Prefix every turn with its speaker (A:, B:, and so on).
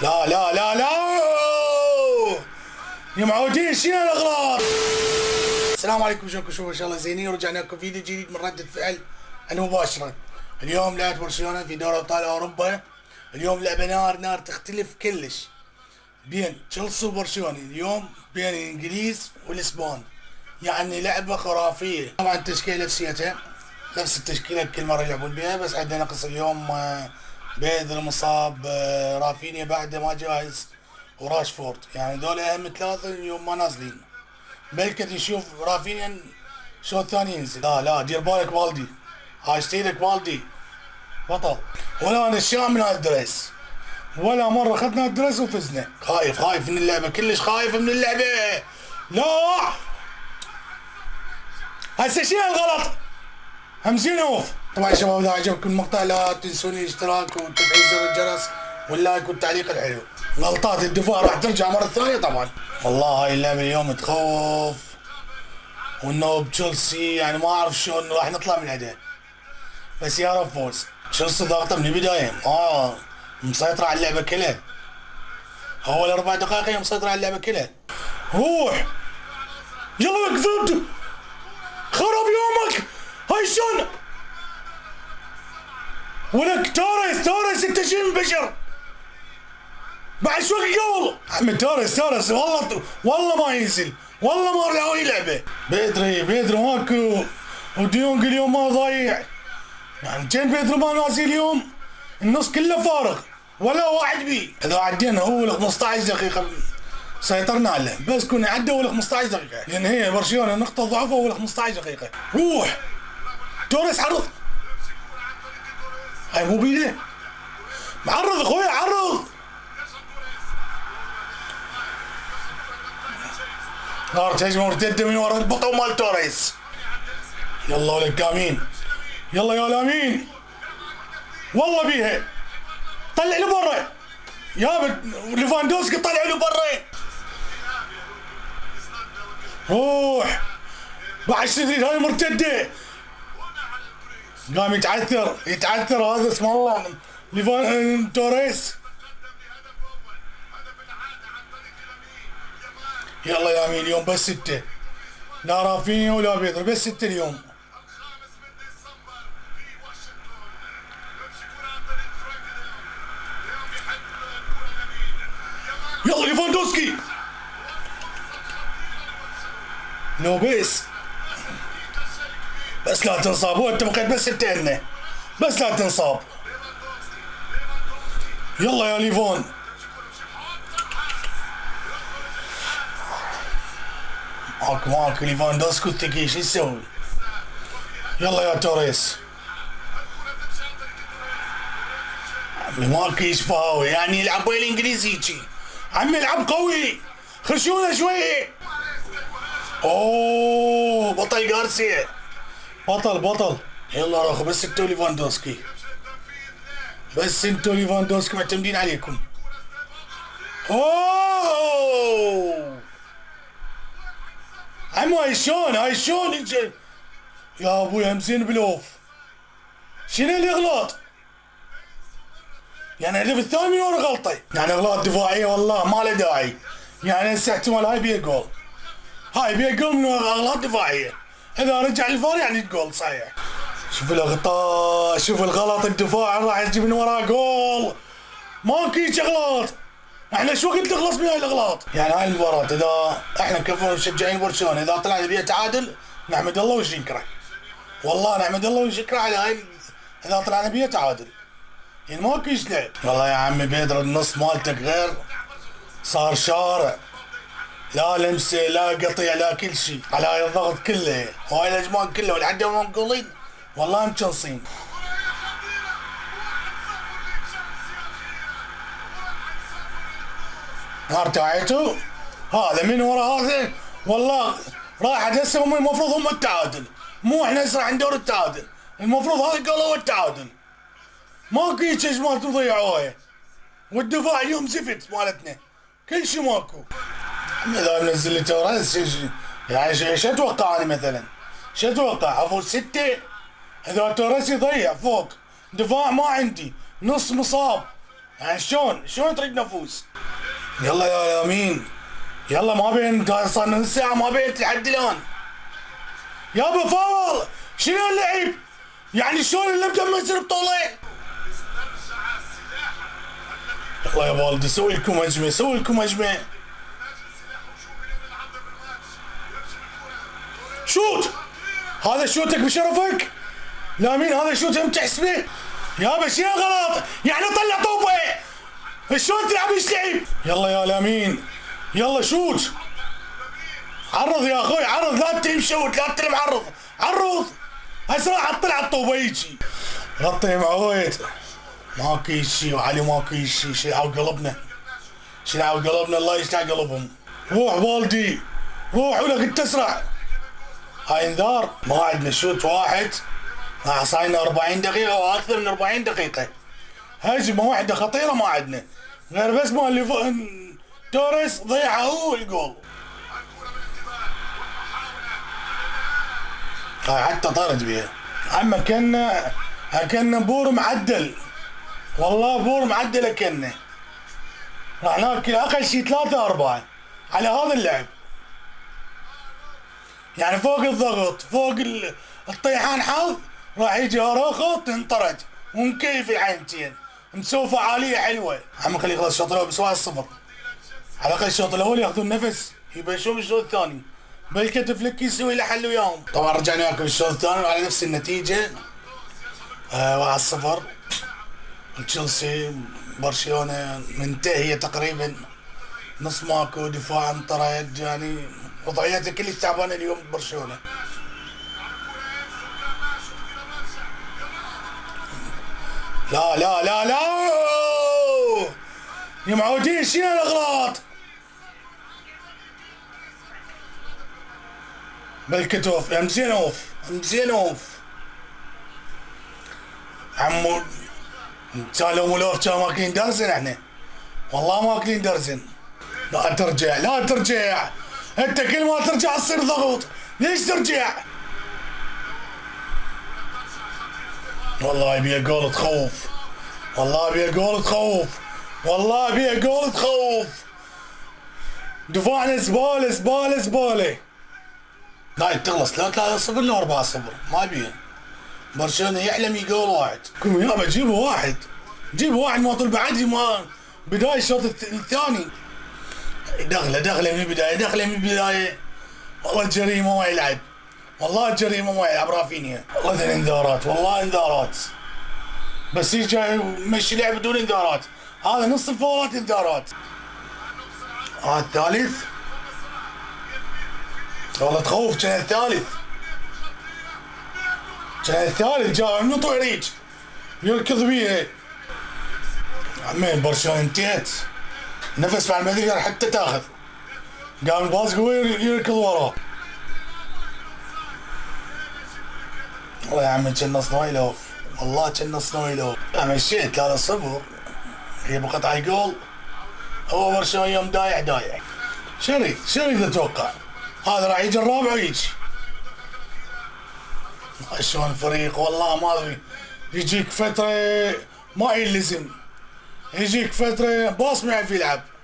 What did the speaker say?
A: لا لا لا لا يا معودين شنو الاغلاط. السلام عليكم، شلونكم؟ شوفوا ان شاء الله زينين، ورجعنا لكم فيديو جديد من ردة فعل المباشرة. اليوم لعبت برشلونة في دوري ابطال اوروبا. اليوم لعبة نار تختلف كلش بين تشيلسي وبرشلونة. اليوم بين الانجليز والاسبان، يعني لعبة خرافية. طبعا التشكيلة نفسيتها نفس التشكيلة كل مرة يلعبون بها، بس عندنا نقص اليوم بيدر مصاب، رافينيا بعده ما جاهز، وراشفورد. يعني دول اهم ثلاثة اليوم ما نازلين. بلكت نشوف رافينيا شو الثاني ينزل. لا دير بالك بالدي، هاشتيلك بالدي بطل. ولا انا الشام من هالدريس، ولا مرة اخذنا الدريس وفزنا. خايف من اللعبة، كلش خايف من اللعبة. لا هسه شنو الغلط؟ همزين اوف. طبعا يا شباب اذا عجبكم المقطع لا تنسون الاشتراك وتفعيل زر الجرس واللايك والتعليق الحلو. غلطات الدفاع راح ترجع مرة ثانية طبعا. والله هاي اللعبة اليوم تخوف، والنوب تشيلسي يعني ما اعرف شلون راح نطلع من عندها، بس يا رب فوز. تشيلسي ضاغطة من البداية، مسيطرة على اللعبة كلها. اول 4 دقائق هي مسيطرة على اللعبة كلها. روح يلا وقفت، خرب يومك. هاي شلون ولك توريس انت شنو بشر بعد شوي قبل. عمي توريس والله ما ينزل، والله ما راح يلعبه. بيدري ماكو، وديونج اليوم ما ضايع. يعني كان بيدري ما نازل اليوم، النص كله فارغ ولا واحد بي. اذا عدينا اول 15 دقيقة سيطرنا عليه، بس كنا عدى اول 15 دقيقة، لان هي برشلونة نقطة ضعف اول 15 دقيقة. روح توريس عرض، هاي مو بيده، معرض اخوي عرض. صارت هجمة مرتدة من ورا البطل مال توريس. يلا ولك لامين، يلا يا لامين، والله بيها. طلع له برا يا ليفاندوسكي، طلع له برا. روح بعد شديد، هاي مرتدة. قام يتعثر هذا اسم الله توريس. يلا يا مين اليوم بس 6، لا رافينيا ولا بيدر، بس 6 اليوم. يلا ليفاندوسكي، لو بس لا تنصاب. هو انت بقيت بس 6 لنا، بس لا تنصاب. يلا يا ليفون، ماكو ليفاندوسكي الثقيل شو يسوي؟ يلا يا توريس، عمي ماكو يشفاوي، يعني يلعب ويا الانجليزي هيجي. عمي العب قوي، خشونا شوي. اوه بطل جارسيا، بطل. يلا راخو بس انتو ليفاندوسكي، بس انتو ليفاندوسكي معتمدين عليكم. اوه عمو هاي شلون انت يا ابوي همزين بلوف. شنو الاغلاط؟ يعني الهدف الثاني من ورا غلطه، يعني اغلاط دفاعيه والله ما له داعي. يعني هسه احتمال هاي بيها جول، من اغلاط دفاعيه. اذا رجع الفار يعني جول صحيح. شوف الاغلاط، شوف الغلط الدفاعي راح يجي من وراه جول. ماكو هيج اغلاط، احنا شو وقت نخلص من هاي الاغلاط؟ يعني هاي المباراة اذا احنا كمشجعين برشلونة اذا طلعنا بيها تعادل نحمد الله وش نكره، والله نحمد الله وش نكره على هاي اذا طلعنا بيها تعادل. يعني ماكو ايش لعب. والله يا عمي بيدر النص مالتك غير، صار شارع، لا لمسه لا قطيع لا كل شيء، على هاي الضغط كله وهاي الاجمال كلها والعدة منقولين والله مجنصين. ارتعيتوا هذا من ورا هذا، والله راحت هسه هم المفروض هم التعادل، مو احنا هسه راح ندور التعادل. المفروض هذا قالوا التعادل، ماكو هيك اجمال تضيعوها. والدفاع اليوم زفت مالتنا، كل شيء ماكو. اذا منزل لي توريس يعني شو اتوقع انا مثلا؟ شو اتوقع؟ افوز 6 اذا توريس يضيع فوق، دفاع ما عندي، نص مصاب، يعني شلون تريد نفوز؟ يلا يا يمين، يلا ما بين صار نص ساعة ما بين لحد الآن. يابا فاول، شنو اللعب؟ يعني شلون اللي بدنا نصير بطولة؟ يلا يا والدي سوي لكم هجمة، سوي لكم هجمة. شوت، هذا شوتك بشرفك؟ لا مين هذا شوت هم تحسبه؟ يابا شنو غلط؟ يعني طلع طوبة، شلون تلعب ايش لعب؟ يلا يا لامين، يلا شوت، عرض يا اخوي عرض، لا تلعب شوت، لا تلعب عرض هسه راح اطلع الطوبة يجي. غطي معويد، ماكو شيء وعلي ماكو شيء، شلعوا قلبنا الله يشلع قلبهم. روح والدي روح ولا كنت تسرع. هاي انذار، ما عندنا شوت واحد، راح صايرنا 40 دقيقة واكثر من 40 دقيقة. هجمة واحدة خطيرة ما عندنا، غير بس ما اللي توريس ضيعها هو الجول. هاي حتى طرد بيها. اما كنا بور معدل، والله بور معدل كنا. راح ناكل اقل شيء 3-4 على هذا اللعب. يعني فوق الضغط، فوق الطيحان حظ، راح يجي اراخو تنطرد ونكيف العينتين، نسوي فعاليه حلوه. عم خلي يخلص الشوط الاول بس 1-0. على الاقل الشوط الاول ياخذون نفس يبشرون بالشوط الثاني. بالكتف لك يسوي له حل وياهم. طبعا رجعنا وياكم الشوط الثاني وعلى نفس النتيجه 1-0. تشيلسي برشلونه منتهيه تقريبا، نص ماكو، دفاع انطرد، يعني وضعيته كلش تعبانه اليوم برشلونه. لا لا لا لا يا معودين شنو الاغلاط؟ بالكتف يا مزينوف عمو. كان لو ملوف كان ماكلين درزن احنا، والله ماكلين درزن. لا ترجع انت كل ما ترجع تصير ضغط، ليش ترجع؟ والله يبيها جول تخوف، والله بيها جول تخوف. دفاعنا زباله. لا تخلص لا 3-0 لا 4-0 ما بيها. برشلونه يحلم يجول واحد. كم يابا جيبوا واحد ما طول بعد ما بدايه الشوط الثاني. دخله من البدايه، والله الجريمه ما يلعب، رافينيا. والله ذي انذارات، بس يجي يمشي لعب بدون انذارات. هذا نص الفاولات انذارات. الثالث والله تخوف. كان الثالث جاء من طويريج يركض بيه. عمين برشلونه انتهت، نفس مع المدري حتى تاخذ، قام الباص قوي يركض وراه. والله يا عمي كنا صنايلوف، مشيت 3-0 هي بقطع جول. هو برشلونه يوم دايع. شريد اتوقع هذا راح يجي الرابع ويجي. شلون فريق والله ما ادري، يجيك فتره ما يلزم، يجيك فتره باص ما يعرف يلعب.